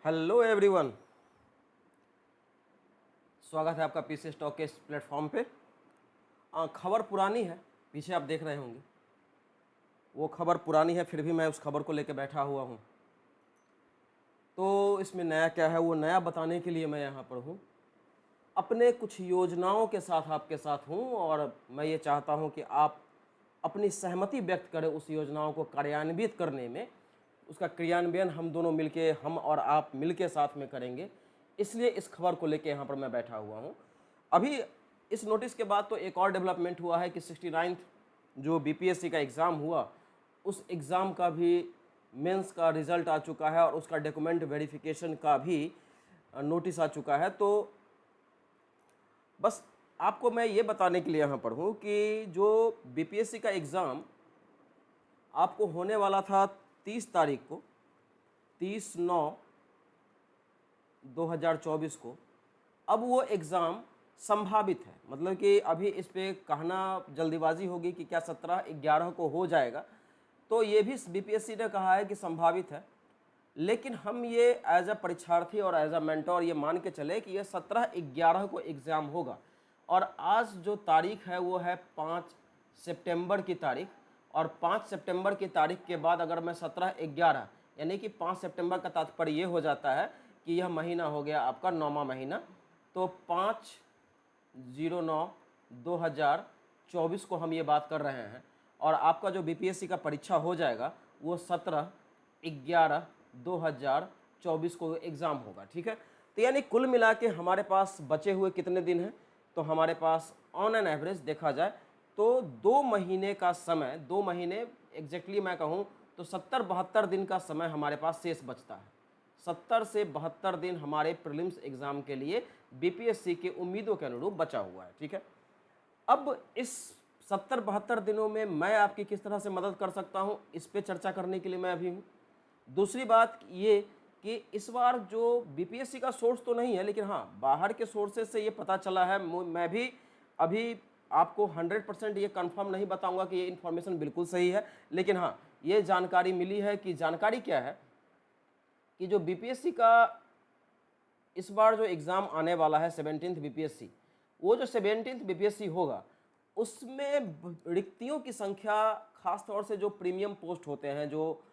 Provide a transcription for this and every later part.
Hello everyone, स्वागत है आपका पीसी स्टॉक के इस प्लेटफॉर्म पे। खबर पुरानी है, पीछे आप देख रहे होंगे वो खबर पुरानी है, फिर भी मैं उस खबर को लेकर बैठा हुआ हूँ। तो इसमें नया क्या है वो नया बताने के लिए मैं यहाँ पर हूँ। अपने कुछ योजनाओं के साथ आपके साथ हूँ और मैं ये चाहता हूँ कि आप अपनी सहमति व्यक्त करें उस योजनाओं को कार्यान्वित करने में। उसका क्रियान्वयन हम दोनों मिलके, हम और आप मिलके साथ में करेंगे। इसलिए इस खबर को लेके यहाँ पर मैं बैठा हुआ हूँ। अभी इस नोटिस के बाद तो एक और डेवलपमेंट हुआ है कि 69th जो बीपीएससी का एग्ज़ाम हुआ, उस एग्ज़ाम का भी मेंस का रिज़ल्ट आ चुका है और उसका डॉक्यूमेंट वेरिफिकेशन का भी नोटिस आ चुका है। तो बस आपको मैं ये बताने के लिए यहाँ पर हूँ कि जो बीपीएससी का एग्ज़ाम आपको होने वाला था 30 तारीख को, 30/9/2024 को, अब वो एग्ज़ाम संभावित है। मतलब कि अभी इस पे कहना जल्दीबाजी होगी कि क्या 17/11 को हो जाएगा। तो ये भी बीपीएससी ने कहा है कि संभावित है, लेकिन हम ये एज अ परीक्षार्थी और एज अ मेंटोर ये मान के चले कि ये 17/11 को एग्ज़ाम होगा। और आज जो तारीख है वो है 5 सितंबर की तारीख, और 5 सितंबर की तारीख के बाद अगर मैं 17/11 यानी कि 5 सितंबर का तात्पर्य ये हो जाता है कि यह महीना हो गया आपका 9वां महीना। तो 5/09/2024 को हम ये बात कर रहे हैं, और आपका जो बीपीएससी का परीक्षा हो जाएगा वो 17/11/2024 को एग्ज़ाम होगा। ठीक है, तो यानी कुल मिला के हमारे पास बचे हुए कितने दिन हैं? तो हमारे पास ऑन एन एवरेज देखा जाए तो 2 महीने का समय, 2 महीने एग्जैक्टली मैं कहूँ तो 70-72 दिन का समय हमारे पास शेष बचता है। 70 से 72 दिन हमारे प्रीलिम्स एग्ज़ाम के लिए बीपीएससी के उम्मीदों के अनुरूप बचा हुआ है। ठीक है, अब इस 70-72 दिनों में मैं आपकी किस तरह से मदद कर सकता हूं, इस पे चर्चा करने के लिए मैं अभी हूं। दूसरी बात ये कि इस बार जो बीपीएससी का सोर्स तो नहीं है, लेकिन हाँ बाहर के सोर्सेज से ये पता चला है। मैं भी अभी आपको 100% ये कंफर्म नहीं बताऊंगा कि ये इन्फॉर्मेशन बिल्कुल सही है, लेकिन हाँ ये जानकारी मिली है। कि जानकारी क्या है कि जो बीपीएससी का इस बार जो एग्ज़ाम आने वाला है 17th बीपीएससी, वो जो 17th बीपीएससी होगा उसमें रिक्तियों की संख्या, खास तौर से जो प्रीमियम पोस्ट होते हैं, जो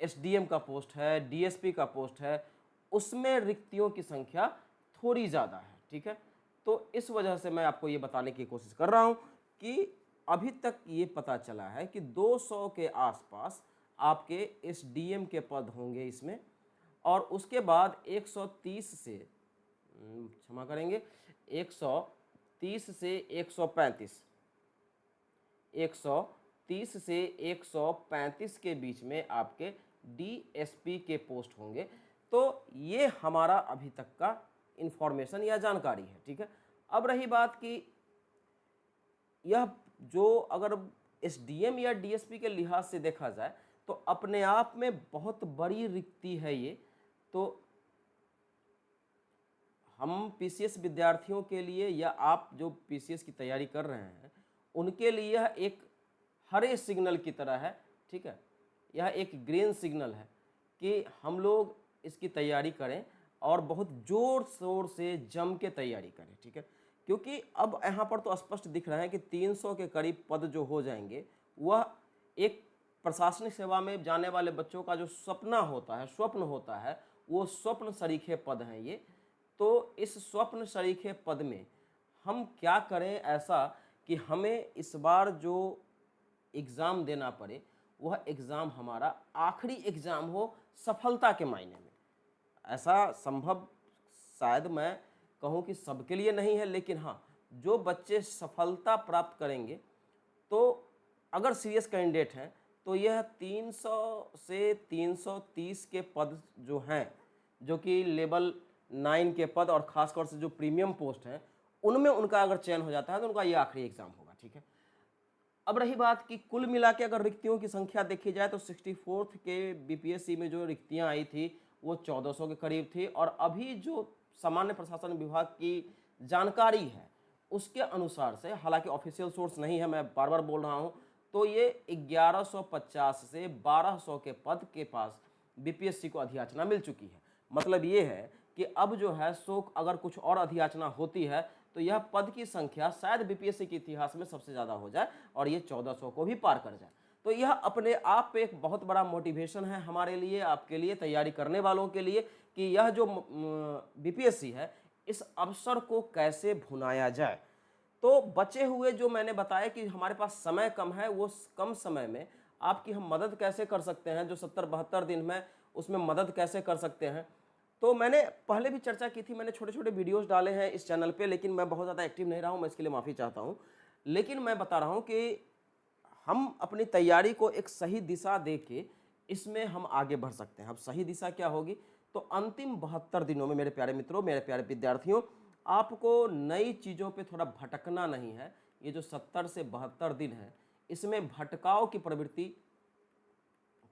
एसडीएम का पोस्ट है, डीएसपी का पोस्ट है, उसमें रिक्तियों की संख्या थोड़ी ज़्यादा है। ठीक है, तो इस वजह से मैं आपको ये बताने की कोशिश कर रहा हूँ कि अभी तक ये पता चला है कि 200 के आसपास आपके एसडीएम के पद होंगे इसमें, और उसके बाद 130 से क्षमा करेंगे 130 से 135 130 से 135 के बीच में आपके डीएसपी के पोस्ट होंगे। तो ये हमारा अभी तक का इंफॉर्मेशन या जानकारी है। ठीक है, अब रही बात कि यह जो अगर एसडीएम या डीएसपी के लिहाज से देखा जाए तो अपने आप में बहुत बड़ी रिक्ति है ये। तो हम पीसीएस विद्यार्थियों के लिए, या आप जो पीसीएस की तैयारी कर रहे हैं उनके लिए यह एक हरे सिग्नल की तरह है। ठीक है, यह एक ग्रीन सिग्नल है कि हम लोग इसकी तैयारी करें और बहुत ज़ोर शोर से जम के तैयारी करें। ठीक है, क्योंकि अब यहाँ पर तो स्पष्ट दिख रहा है कि 300 के करीब पद जो हो जाएंगे, वह एक प्रशासनिक सेवा में जाने वाले बच्चों का जो सपना होता है, स्वप्न होता है, वो स्वप्न सरीखे पद हैं ये। तो इस स्वप्न सरीखे पद में हम क्या करें ऐसा कि हमें इस बार जो एग्ज़ाम देना पड़े वह एग्ज़ाम हमारा आखिरी एग्ज़ाम हो सफलता के मायने में। ऐसा संभव शायद मैं कहूँ कि सबके लिए नहीं है, लेकिन हाँ जो बच्चे सफलता प्राप्त करेंगे, तो अगर सीरियस कैंडिडेट हैं तो यह 300 से 330 के पद जो हैं, जो कि लेवल 9 के पद और ख़ासतौर से जो प्रीमियम पोस्ट हैं, उनमें उनका अगर चयन हो जाता है तो उनका ये आखिरी एग्ज़ाम होगा। ठीक है, अब रही बात कि कुल मिला के अगर रिक्तियों की संख्या देखी जाए तो 64th के बीपीएससी में जो रिक्तियां आई थी वो 1400 के करीब थी, और अभी जो सामान्य प्रशासन विभाग की जानकारी है उसके अनुसार से, हालांकि ऑफिशियल सोर्स नहीं है, मैं बार बार बोल रहा हूं, तो ये 1150 से 1200 के पद के पास बीपीएससी को अधियाचना मिल चुकी है। मतलब ये है कि अब जो है सो अगर कुछ और अधियाचना होती है तो यह पद की संख्या शायद बीपीएससी के इतिहास में सबसे ज़्यादा हो जाए और ये 1400 को भी पार कर जाए। तो यह अपने आप पे एक बहुत बड़ा मोटिवेशन है हमारे लिए, आपके लिए, तैयारी करने वालों के लिए कि यह जो बीपीएससी है इस अवसर को कैसे भुनाया जाए। तो बचे हुए जो मैंने बताया कि हमारे पास समय कम है, वो कम समय में आपकी हम मदद कैसे कर सकते हैं, जो 70-72 दिन में उसमें मदद कैसे कर सकते हैं। तो मैंने पहले भी चर्चा की थी, मैंने छोटे-छोटे वीडियोस डाले हैं इस चैनल पे, लेकिन मैं बहुत ज़्यादा एक्टिव नहीं रहा हूँ, मैं इसके लिए माफ़ी चाहता हूँ। लेकिन मैं बता रहा हूँ कि हम अपनी तैयारी को एक सही दिशा दे के इसमें हम आगे बढ़ सकते हैं। अब सही दिशा क्या होगी? तो अंतिम 72 दिनों में मेरे प्यारे मित्रों, मेरे प्यारे विद्यार्थियों, आपको नई चीज़ों पे थोड़ा भटकना नहीं है। ये जो 70 से 72 दिन है, इसमें भटकाव की प्रवृत्ति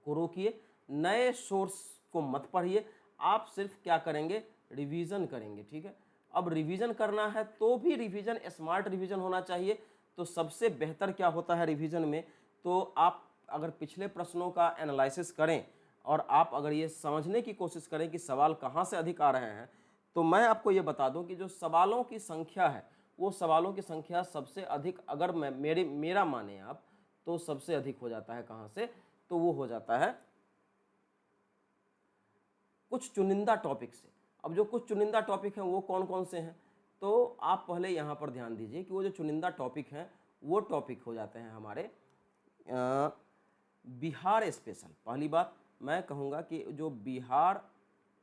को रोकिए, नए सोर्स को मत पढ़िए, आप सिर्फ क्या करेंगे? रिवीजन करेंगे, ठीक है? अब रिवीजन करना है तो भी रिवीजन स्मार्ट रिवीजन होना चाहिए। तो सबसे बेहतर क्या होता है रिवीजन में? तो आप अगर पिछले प्रश्नों का एनालिसिस करें और आप अगर ये समझने की कोशिश करें कि सवाल कहाँ से अधिक आ रहे हैं, तो मैं आपको ये बता दूं कि जो सवालों की संख्या है, वो सवालों की संख्या सबसे अधिक, अगर मैं मेरा माने आप, तो सबसे अधिक हो जाता है कहाँ से? तो वो हो जाता है कुछ चुनिंदा टॉपिक से। अब जो कुछ चुनिंदा टॉपिक हैं वो कौन कौन से हैं? तो आप पहले यहाँ पर ध्यान दीजिए कि वो जो चुनिंदा टॉपिक हैं वो टॉपिक हो जाते हैं हमारे बिहार स्पेशल। पहली बात मैं कहूँगा कि जो बिहार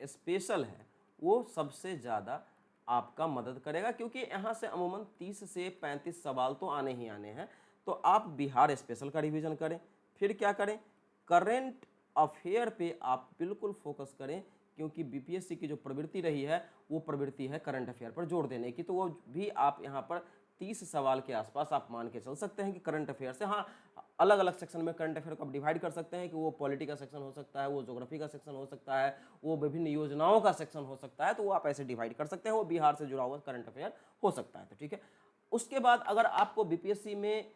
स्पेशल है वो सबसे ज़्यादा आपका मदद करेगा, क्योंकि यहाँ से अमूमन 30 से 35 सवाल तो आने ही आने हैं। तो आप बिहार स्पेशल का रिवीजन करें। फिर क्या करें? करेंट अफेयर पे आप बिल्कुल फोकस करें, क्योंकि बीपीएससी की जो प्रवृत्ति रही है वो प्रवृत्ति है करंट अफेयर पर जोर देने की। तो वो भी आप यहाँ पर 30 सवाल के आसपास आप मान के चल सकते हैं कि करंट अफेयर से, हाँ, अलग अलग सेक्शन में करंट अफेयर को आप डिवाइड कर सकते हैं कि वो पॉलिटी का सेक्शन हो सकता है, वो ज्योग्राफी का सेक्शन हो सकता है, वो विभिन्न योजनाओं का सेक्शन हो सकता है। तो वो आप ऐसे डिवाइड कर सकते हैं, वो बिहार से जुड़ा हुआ करंट अफेयर हो सकता है। तो ठीक है। उसके बाद अगर आपको बीपीएससी में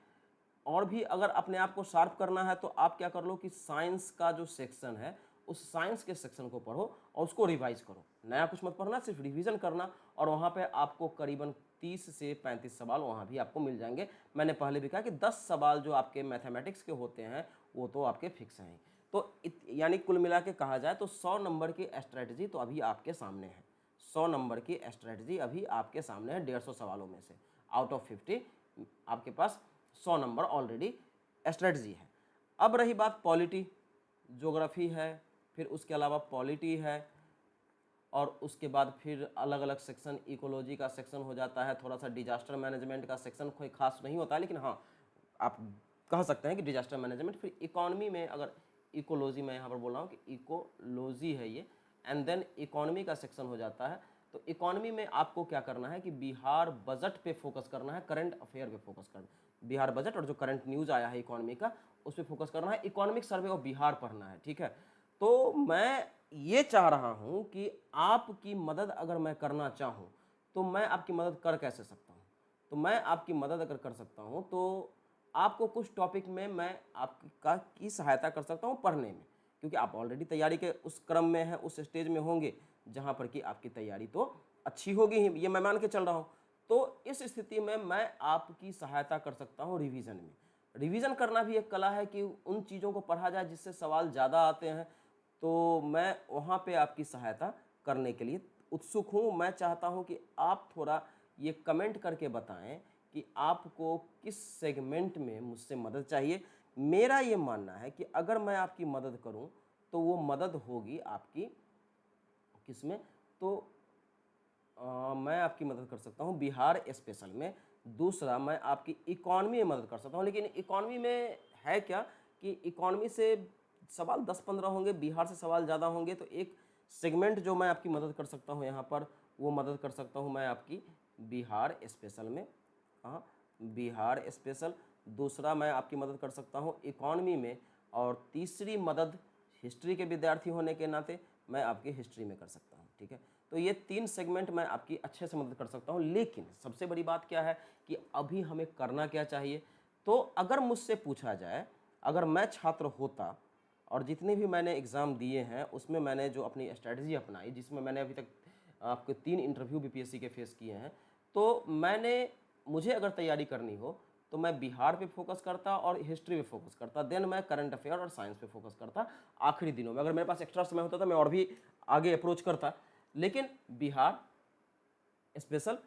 और भी अगर अपने आप को शार्प करना है तो आप क्या कर लो कि साइंस का जो सेक्शन है उस साइंस के सेक्शन को पढ़ो और उसको रिवाइज करो। नया कुछ मत पढ़ना, सिर्फ रिवीजन करना, और वहाँ पे आपको करीबन 30 से 35 सवाल वहाँ भी आपको मिल जाएंगे। मैंने पहले भी कहा कि 10 सवाल जो आपके मैथमेटिक्स के होते हैं वो तो आपके फिक्स हैं। तो यानी कुल मिला के कहा जाए तो 100 नंबर की स्ट्रैटेजी तो अभी आपके सामने है। 100 नंबर की स्ट्रैटेजी अभी आपके सामने है 150 सवालों में से। आउट ऑफ 50 आपके पास 100 नंबर ऑलरेडी स्ट्रेटजी है। अब रही बात पॉलिटी, ज्योग्राफी है, फिर उसके अलावा पॉलिटी है, और उसके बाद फिर अलग अलग सेक्शन, इकोलॉजी का सेक्शन हो जाता है, थोड़ा सा डिजास्टर मैनेजमेंट का सेक्शन कोई खास नहीं होता है, लेकिन हाँ आप कह सकते हैं कि डिजास्टर मैनेजमेंट। फिर इकोनॉमी में, अगर इकोलॉजी मैं यहाँ पर बोल रहा हूँ कि इकोलॉजी है ये, एंड देन इकोनॉमी का सेक्शन हो जाता है। तो इकोनॉमी में आपको क्या करना है कि बिहार बजट पे फोकस करना है, करंट अफेयर पे फोकस करना है। बिहार बजट और जो करंट न्यूज़ आया है इकोनॉमी का उस पर फोकस करना है। इकोनॉमिक सर्वे ऑफ बिहार पढ़ना है, ठीक है। तो मैं ये चाह रहा हूँ कि आपकी मदद अगर मैं करना चाहूँ तो मैं आपकी मदद कर कैसे सकता हूँ? तो मैं आपकी मदद अगर कर सकता हूँ तो आपको कुछ टॉपिक में मैं आपकी सहायता कर सकता हूँ पढ़ने में, क्योंकि आप ऑलरेडी तैयारी के उस क्रम में हैं, उस स्टेज में होंगे जहाँ पर कि आपकी तैयारी तो अच्छी होगी ही, ये मैं मान के चल रहा हूँ। तो इस स्थिति में मैं आपकी सहायता कर सकता हूँ रिवीजन में। रिवीजन करना भी एक कला है कि उन चीज़ों को पढ़ा जाए जिससे सवाल ज़्यादा आते हैं। तो मैं वहाँ पे आपकी सहायता करने के लिए उत्सुक हूँ। मैं चाहता हूँ कि आप थोड़ा ये कमेंट करके बताएं कि आपको किस सेगमेंट में मुझसे मदद चाहिए। मेरा ये मानना है कि अगर मैं आपकी मदद करूँ तो वो मदद होगी आपकी किसमें? तो मैं आपकी मदद कर सकता हूँ बिहार स्पेशल में। दूसरा, मैं आपकी इकॉनमी में मदद कर सकता हूँ, लेकिन इकॉनमी में है क्या कि इकॉनमी से सवाल 10-15 होंगे, बिहार से सवाल ज़्यादा होंगे। तो एक सेगमेंट जो मैं आपकी मदद कर सकता हूँ यहाँ पर, वो मदद कर सकता हूँ मैं आपकी बिहार स्पेशल में। हाँ, बिहार स्पेशल। दूसरा, मैं आपकी मदद कर सकता हूँ इकॉनमी में। और तीसरी मदद, हिस्ट्री के विद्यार्थी होने के नाते मैं आपकी हिस्ट्री में कर सकता हूँ, ठीक है। तो ये 3 सेगमेंट मैं आपकी अच्छे से मदद कर सकता हूँ। लेकिन सबसे बड़ी बात क्या है कि अभी हमें करना क्या चाहिए? तो अगर मुझसे पूछा जाए, अगर मैं छात्र होता और जितने भी मैंने एग्ज़ाम दिए हैं उसमें मैंने जो अपनी स्ट्रेटजी अपनाई, जिसमें मैंने अभी तक आपके 3 इंटरव्यू बीपीएससी के फेस किए हैं, तो मुझे अगर तैयारी करनी हो तो मैं बिहार पे फोकस करता और हिस्ट्री पे फोकस करता, देन मैं करंट अफेयर और साइंस पे फोकस करता आखिरी दिनों में। अगर मेरे पास एक्स्ट्रा समय होता तो मैं और भी आगे अप्रोच करता, लेकिन बिहार स्पेशल,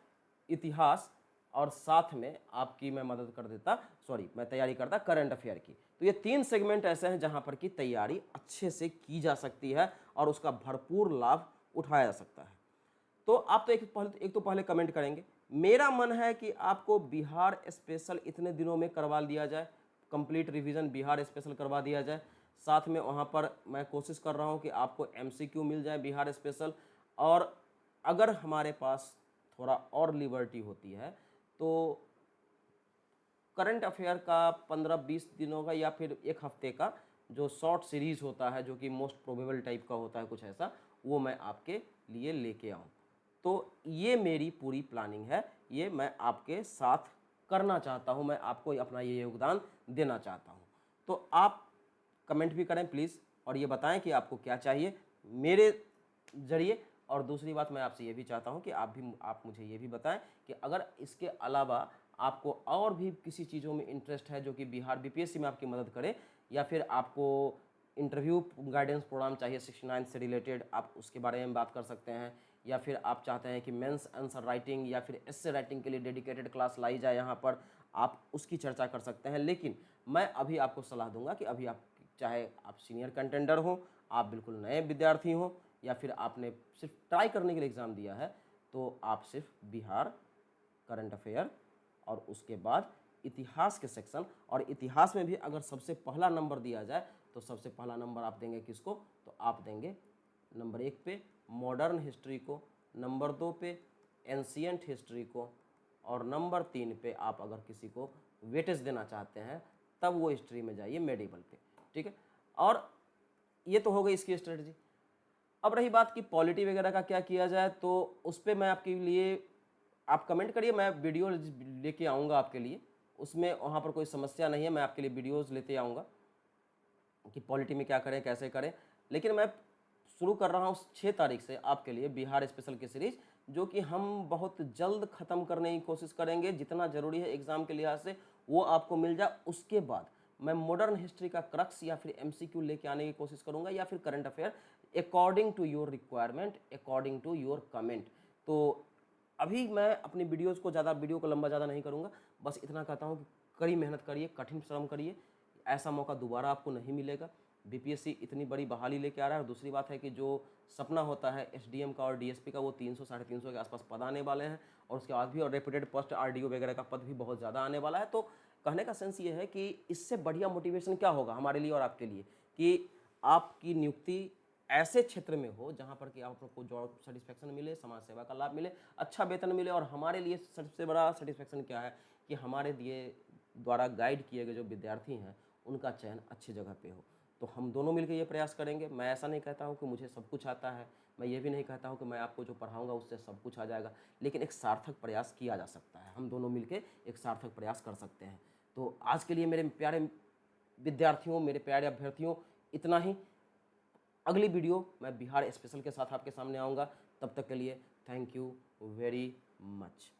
इतिहास और साथ में आपकी मैं मदद कर देता, मैं तैयारी करता करंट अफेयर की। तो ये 3 सेगमेंट ऐसे हैं जहां पर की तैयारी अच्छे से की जा सकती है और उसका भरपूर लाभ उठाया जा सकता है। तो आप तो एक तो पहले कमेंट करेंगे, मेरा मन है कि आपको बिहार स्पेशल इतने दिनों में करवा दिया जाए, कंप्लीट रिवीजन बिहार स्पेशल करवा दिया जाए। साथ में वहाँ पर मैं कोशिश कर रहा हूँ कि आपको एमसीक्यू मिल जाए बिहार स्पेशल, और अगर हमारे पास थोड़ा और लिबर्टी होती है तो करंट अफेयर का 15-20 दिनों का या फिर एक हफ्ते का जो शॉर्ट सीरीज होता है, जो कि मोस्ट प्रोबेबल टाइप का होता है कुछ ऐसा, वो मैं आपके लिए लेके आऊँ। तो ये मेरी पूरी प्लानिंग है, ये मैं आपके साथ करना चाहता हूँ, मैं आपको अपना ये योगदान देना चाहता हूँ। तो आप कमेंट भी करें प्लीज़ और ये बताएं कि आपको क्या चाहिए मेरे ज़रिए। और दूसरी बात मैं आपसे ये भी चाहता हूँ कि आप मुझे ये भी बताएं कि अगर इसके अलावा आपको और भी किसी चीज़ों में इंटरेस्ट है जो कि बिहार बीपीएससी में आपकी मदद करे, या फिर आपको इंटरव्यू गाइडेंस प्रोग्राम चाहिए 69 से रिलेटेड, आप उसके बारे में बात कर सकते हैं। या फिर आप चाहते हैं कि मेंस आंसर राइटिंग या फिर एस्से राइटिंग के लिए डेडिकेटेड क्लास लाई जाए यहाँ पर, आप उसकी चर्चा कर सकते हैं। लेकिन मैं अभी आपको सलाह दूंगा कि अभी आप, चाहे आप सीनियर कंटेंडर हो, आप बिल्कुल नए विद्यार्थी हो, या फिर आपने सिर्फ ट्राई करने के लिए एग्ज़ाम दिया है, तो आप सिर्फ बिहार, करंट अफेयर और उसके बाद इतिहास के सेक्शन, और इतिहास में भी अगर सबसे पहला नंबर दिया जाए तो सबसे पहला नंबर आप देंगे किसको, तो आप देंगे नंबर 1 पे मॉडर्न हिस्ट्री को, नंबर 2 पे एंशियंट हिस्ट्री को, और नंबर 3 पे आप अगर किसी को वेटेज देना चाहते हैं तब वो हिस्ट्री में जाइए मेडिवल पे, ठीक है। और ये तो हो गई इसकी स्ट्रेटजी। अब रही बात कि पॉलिटी वगैरह का क्या किया जाए, तो उस पर मैं आपके लिए, आप कमेंट करिए, मैं वीडियो लेके आऊँगा आपके लिए, उसमें वहाँ पर कोई समस्या नहीं है, मैं आपके लिए वीडियोज़ लेते आऊँगा कि पॉलिटी में क्या करें कैसे करें। लेकिन मैं शुरू कर रहा हूँ 6 तारीख से आपके लिए बिहार स्पेशल की सीरीज़, जो कि हम बहुत जल्द ख़त्म करने की कोशिश करेंगे, जितना ज़रूरी है एग्ज़ाम के लिहाज से वो आपको मिल जाए। उसके बाद मैं मॉडर्न हिस्ट्री का क्रक्स या फिर एमसीक्यू लेके आने की कोशिश करूँगा, या फिर current affair, according to your requirement, according to your comment. तो अभी मैं अपनी वीडियो को लंबा ज़्यादा नहीं करूँगा, बस इतना कहता हूँ कि कड़ी मेहनत करिए, कठिन श्रम करिए, ऐसा मौका दोबारा आपको नहीं मिलेगा। बीपीएससी इतनी बड़ी बहाली लेके आ रहा है, और दूसरी बात है कि जो सपना होता है एसडीएम का और डीएसपी का, वो 300-350 के आसपास पद आने वाले हैं, और उसके बाद भी और रेपुटेड पोस्ट आरडीओ वगैरह का पद भी बहुत ज़्यादा आने वाला है। तो कहने का सेंस ये है कि इससे बढ़िया मोटिवेशन क्या होगा हमारे लिए और आपके लिए, कि आपकी नियुक्ति ऐसे क्षेत्र में हो जहाँ पर कि आपको जॉब सेटिस्फैक्शन मिले, समाज सेवा का लाभ मिले, अच्छा वेतन मिले, और हमारे लिए सबसे बड़ा सेटिस्फैक्शन क्या है कि हमारे द्वारा गाइड किए गए जो विद्यार्थी हैं उनका चयन अच्छी जगह पे हो। तो हम दोनों मिलकर ये प्रयास करेंगे। मैं ऐसा नहीं कहता हूँ कि मुझे सब कुछ आता है, मैं ये भी नहीं कहता हूँ कि मैं आपको जो पढ़ाऊँगा उससे सब कुछ आ जाएगा, लेकिन एक सार्थक प्रयास किया जा सकता है, हम दोनों मिलकर एक सार्थक प्रयास कर सकते हैं। तो आज के लिए मेरे प्यारे विद्यार्थियों, मेरे प्यारे अभ्यर्थियों, इतना ही। अगली वीडियो मैं बिहार स्पेशल के साथ आपके सामने आऊँगा, तब तक के लिए थैंक यू वेरी मच।